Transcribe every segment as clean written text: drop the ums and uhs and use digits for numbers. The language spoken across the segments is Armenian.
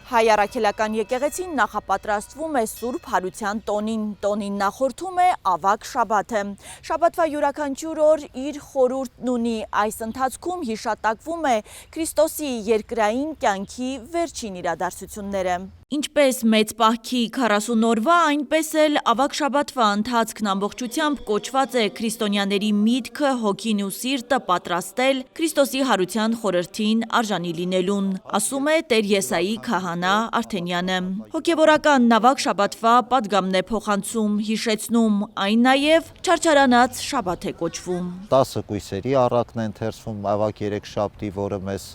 Հայ առաքելական եկեղեցին նախապատրաստվում է Սուրբ Հարության տոնին։ Տոնին նախորդում է ավագ շաբաթը։ Շաբաթվա յուրաքանչյուր օր իր խորհուրդն ունի։ Այս ընթացքում հիշատակվում է Քրիստոսի երկրային կյանքի վերջին իրադարձությունները։ Ինչպես մեծ պահքի 40 օրվա, այնպես էլ ավագ շաբաթվա ընթացքն ամբողջությամբ կոչված է քրիստոնյաների միտքը, հոգին ու սիրտը պատրաստել Քրիստոսի հարության խորհրդին արժանի լինելուն, ասում է Տեր Եսայի քահանա Արթենյանը։ Հոգևորական ավագ շաբաթվա պատգամն է փոխանցում, հիշեցնում, այն նաև չարչարանած շաբաթ է կոչվում։ 10 կույսերի առակն է ընթերցվում ավագ երեքշաբթի, որը մեզ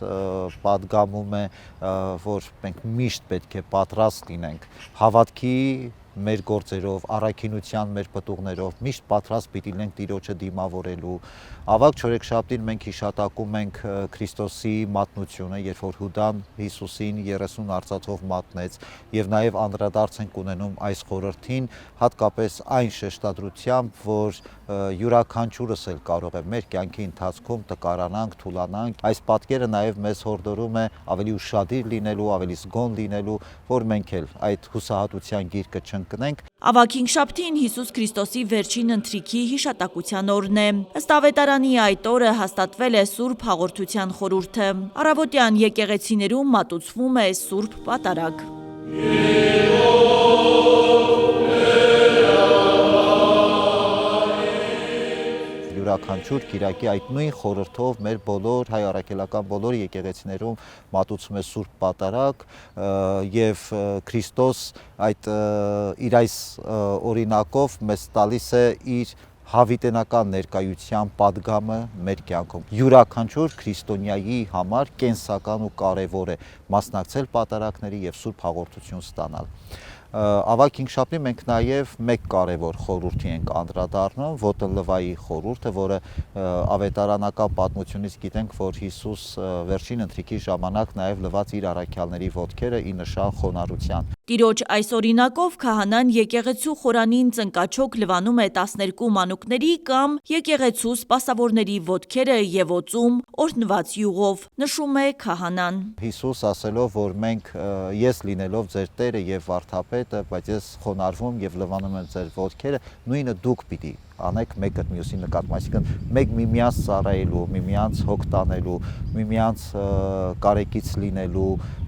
պատգամում է, որ մենք միշտ պետք է պատրաստ լինենք հավատքի մեր գործերով, առաքինության մեր պտուղներով, միշտ պատրաստ պիտի լինենք Տիրոջը դիմավորելու։ Ավագ չորեքշաբթին մենք հիշատակում ենք Քրիստոսի մատնությունը, երբ որ Հուդան Հիսուսին 30 արծաթով մատնեց, եւ նաև անդրադարձ ենք ունենում այս խորհրդին, հատկապես այն շեշտադրությամբ, որ յուրաքանչյուրս էլ կարող է մեր կյանքի ընթացքում տկարանանք, թուլանանք։ Այս պատկերը նաև մեզ հորդորում է ավելի ուշադիր լինելու, ավելի զգոն լինելու, որ մենք էլ այդ հուսահատության գիրկը չընկնենք։ Ավագ հինգշաբթին Հիսուս Քրիստոսի վերջին ընթրիքի հիշատակության օրն է։ Ըստ Ավետարանի այդ օրը հաստատվել է Սուրբ Հաղորդության խորհուրդը։ Առավոտյան եկեղեցիներում մատուցվում է Սուրբ Պատարագ։ Յուրաքանչյուր կիրակի այդ նույն խորհրդով մեր բոլոր հայ առաքելական բոլոր եկեղեցիներում մատուցում է Սուրբ Պատարագ, եւ Քրիստոս իր այս օրինակով մեզ տալիս է իր հավիտենական ներկայության պատգամը մեր կյանքում։ Յուրաքանչյուր քրիստոնյայի համար կենսական ու կարևոր է մասնակցել պատարագների եւ Սուրբ Հաղորդություն ստանալ։ Ավագ հինգշաբթի մենք նաև մեկ կարևոր խորհրդի ենք անդրադառնում, Ոտըլլվայի խորհուրդը, որը ավետարանական պատմությունից գիտենք, որ Հիսուս վերջին ընթրիքի ժամանակ նաև լվաց իր առաքյալների ոտքերը ի նշան խոնարհության։ Տիրոջ այս օրինակով քահանան եկեղեցու խորանին ծնկաչոք լվանում է 12 մանուկների կամ եկեղեցու սպասավորների ոտքերը եւ օծում օրհնված յուղով, նշում է քահանան։ Հիսուս ասելով, որ մենք ես լինելով ձեր Տերը եւ վարդապետը, բայց ես խոնարհվում եւ լվանում եմ ձեր ոտքերը, նույնը դուք պիտի անեք մեկը մյուսի նկատմամբ, այսինքն մեկ միմյանց ծառայելու, միմյանց հոգ տանելու, միմյանց կարեկից լինելու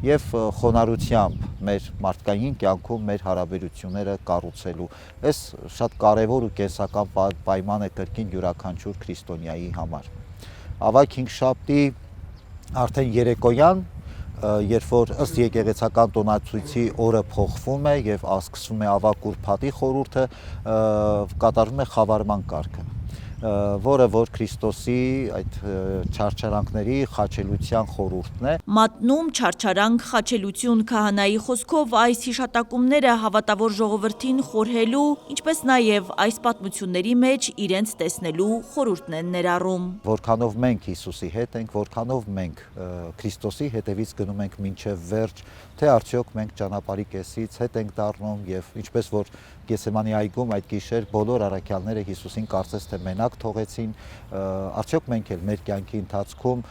եւ խոնարհությամբ մեր մարդկային կյանքում մեր հարաբերությունները կառուցելու։ Այս շատ կարևոր ու կենսական պայման է կրկին յուրաքանչյուր քրիստոնյայի համար։ Ավագ հինգշաբթի արդեն երեկոյան, երբ որ ըստ եկեղեցական տոնացույցի օրը փոխվում է եւ սկսվում է ավագ ուրբաթի խորհուրդը, կատարվում է խավարման կարգը, որը որ Քրիստոսի այդ չարչարանքների խաչելության խորհուրդն է։ Մատնում չարչարանք, խաչելություն քահանայի խոսքով այս հիշատակումները հավատավոր ժողովրդին խորհելու, ինչպես նաև այս պատմությունների մեջ իրենց տեսնելու խորհուրդն են ներառում։ Որքանով մենք Հիսուսի հետ ենք, որքանով մենք Քրիստոսի հետևից գնում ենք մինչև վերջ, թե արդյոք մենք ճանապարհի կեսից հետ ենք դառնում եւ ինչպես որ Գեսեմանի այգում այդ գիշեր բոլոր առաքյալները Հիսուսին կարծես թե մենակ թողեցին, արդյոք մենք էլ մեր կյանքի ընթացքում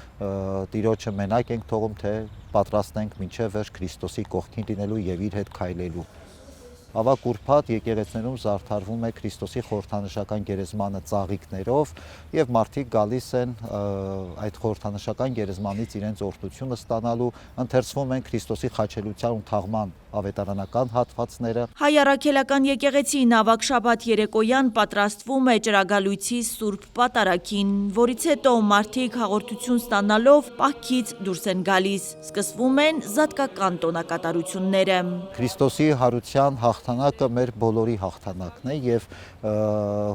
Տիրոջը մենակ ենք թողում, թե պատրաստ ենք մինչև վերջ Քրիստոսի կողքին լինելու եւ իր հետ քայլելու։ Ավագ ուրբաթ եկեղեցիներում զարդարվում է Քրիստոսի խորհրդանշական գերեզմանը ծաղիկներով եւ մարդիկ գալիս են այդ խորհրդանշական գերեզմանից իրենց օրհնությունը ստանալու, ընթերցվում են Քրիստոսի խաչելության ու թաղման ավետարանական հատվածները։ Հայ առաքելական եկեղեցին ավագ շաբաթ երեկոյան պատրաստվում է ճրագալույցի Սուրբ Պատարագին, որից հետո մարդիկ հաղորդություն ստանալով պահքից դուրս են գալիս։ Սկսվում են զատկական տոնակատարությունները։ Քրիստոսի հարության հաղթանակը մեր բոլորի հաղթանակն է եւ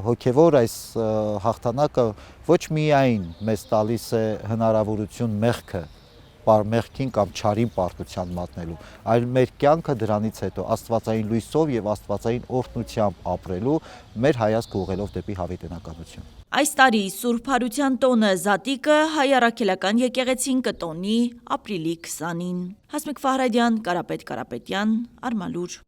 հոգեվոր այս հաղթանակը ոչ միայն մեզ տալիս է հնարավորություն մեղքին կամ չարին պարտության մատնելու, այլ մեր կյանքը դրանից հետո աստվածային լույսով եւ աստվածային օրհնությամբ ապրելու, մեր հայացքը ուղղելով դեպի հավիտենականություն։ Այս տարի Սուրբ Հարության տոնը Զատիկը Հայ առաքելական եկեղեցին կտոնի ապրիլի 20-ին։ Հասմիկ Ֆահրադյան, Կարապետ Կարապետյան, Արմալուր։